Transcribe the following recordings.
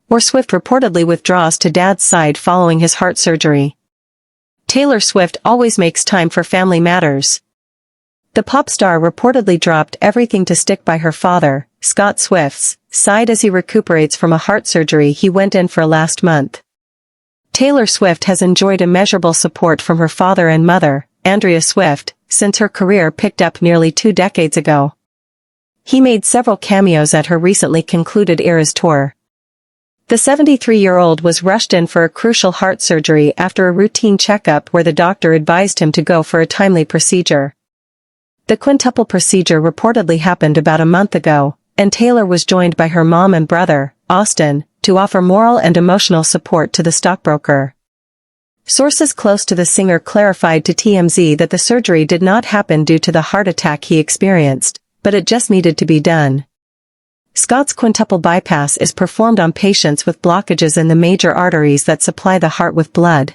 or Swift reportedly withdraws to dad's side following his heart surgery. Taylor Swift always makes time for family matters. The pop star reportedly dropped everything to stick by her father, Scott Swift's side as he recuperates from a heart surgery he went in for last month. Taylor Swift has enjoyed immeasurable support from her father and mother, Andrea Swift, since her career picked up nearly 2 decades ago. He made several cameos at her recently concluded Eras tour. The 73-year-old was rushed in for a crucial heart surgery after a routine checkup where the doctor advised him to go for a timely procedure. The quintuple procedure reportedly happened about a month ago, and Taylor was joined by her mom and brother, Austin, to offer moral and emotional support to the stockbroker. Sources close to the singer clarified to TMZ that the surgery did not happen due to the heart attack he experienced, but it just needed to be done. Scott's quintuple bypass is performed on patients with blockages in the major arteries that supply the heart with blood.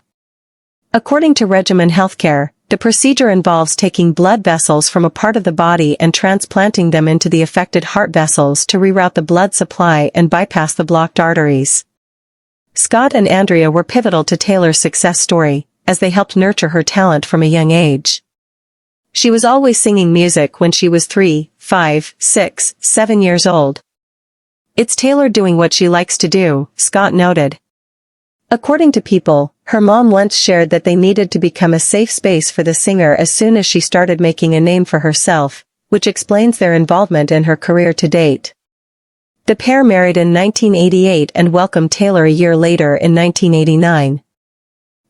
According to Regimen Healthcare, the procedure involves taking blood vessels from a part of the body and transplanting them into the affected heart vessels to reroute the blood supply and bypass the blocked arteries. Scott and Andrea were pivotal to Taylor's success story, as they helped nurture her talent from a young age. She was always singing music when she was 3, 5, 6, 7 years old. "It's Taylor doing what she likes to do," Scott noted. According to People, her mom once shared that they needed to become a safe space for the singer as soon as she started making a name for herself, which explains their involvement in her career to date. The pair married in 1988 and welcomed Taylor a year later in 1989.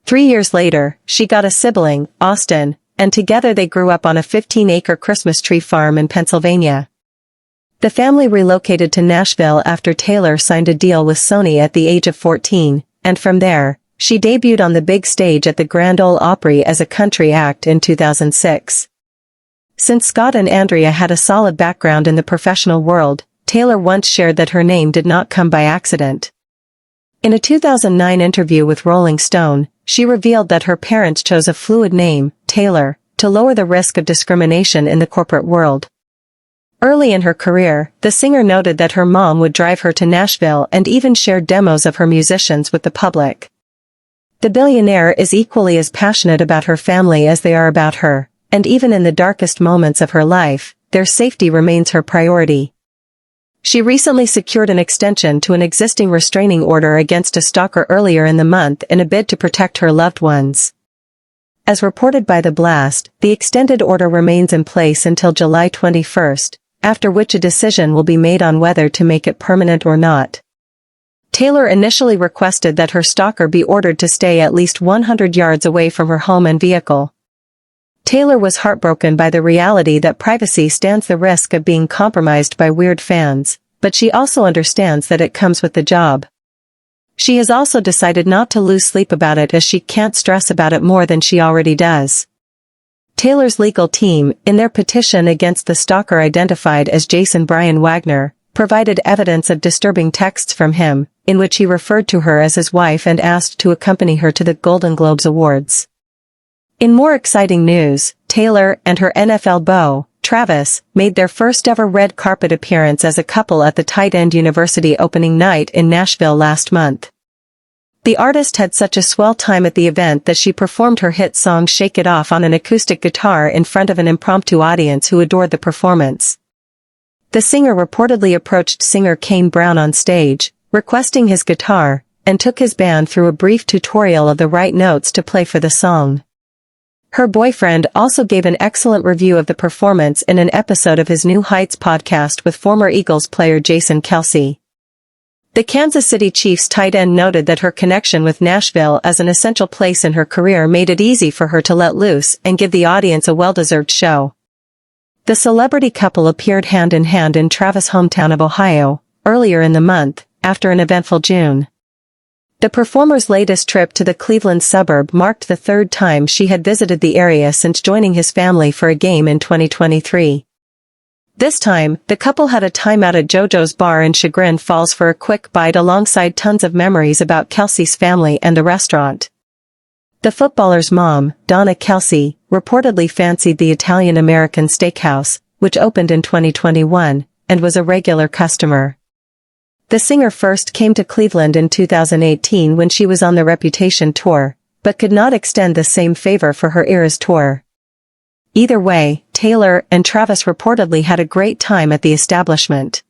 3 years later, she got a sibling, Austin, and together they grew up on a 15-acre Christmas tree farm in Pennsylvania. The family relocated to Nashville after Taylor signed a deal with Sony at the age of 14, and from there, she debuted on the big stage at the Grand Ole Opry as a country act in 2006. Since Scott and Andrea had a solid background in the professional world, Taylor once shared that her name did not come by accident. In a 2009 interview with Rolling Stone, she revealed that her parents chose a fluid name, Taylor, to lower the risk of discrimination in the corporate world. Early in her career, the singer noted that her mom would drive her to Nashville and even shared demos of her musicians with the public. The billionaire is equally as passionate about her family as they are about her, and even in the darkest moments of her life, their safety remains her priority. She recently secured an extension to an existing restraining order against a stalker earlier in the month in a bid to protect her loved ones. As reported by The Blast, the extended order remains in place until July 21st, after which a decision will be made on whether to make it permanent or not. Taylor initially requested that her stalker be ordered to stay at least 100 yards away from her home and vehicle. Taylor was heartbroken by the reality that privacy stands the risk of being compromised by weird fans, but she also understands that it comes with the job. She has also decided not to lose sleep about it as she can't stress about it more than she already does. Taylor's legal team, in their petition against the stalker identified as Jason Brian Wagner, provided evidence of disturbing texts from him, in which he referred to her as his wife and asked to accompany her to the Golden Globes Awards. In more exciting news, Taylor and her NFL beau, Travis, made their first ever red carpet appearance as a couple at the Tight End University opening night in Nashville last month. The artist had such a swell time at the event that she performed her hit song Shake It Off on an acoustic guitar in front of an impromptu audience who adored the performance. The singer reportedly approached singer Kane Brown on stage, requesting his guitar, and took his band through a brief tutorial of the right notes to play for the song. Her boyfriend also gave an excellent review of the performance in an episode of his New Heights podcast with former Eagles player Jason Kelce. The Kansas City Chiefs tight end noted that her connection with Nashville as an essential place in her career made it easy for her to let loose and give the audience a well-deserved show. The celebrity couple appeared hand in hand in Travis' hometown of Ohio, earlier in the month, after an eventful June. The performer's latest trip to the Cleveland suburb marked the third time she had visited the area since joining his family for a game in 2023. This time, the couple had a time out at JoJo's Bar in Chagrin Falls for a quick bite alongside tons of memories about Kelce's family and the restaurant. The footballer's mom, Donna Kelce, reportedly fancied the Italian-American steakhouse, which opened in 2021, and was a regular customer. The singer first came to Cleveland in 2018 when she was on the Reputation tour, but could not extend the same favor for her Eras tour. Either way, Taylor and Travis reportedly had a great time at the establishment.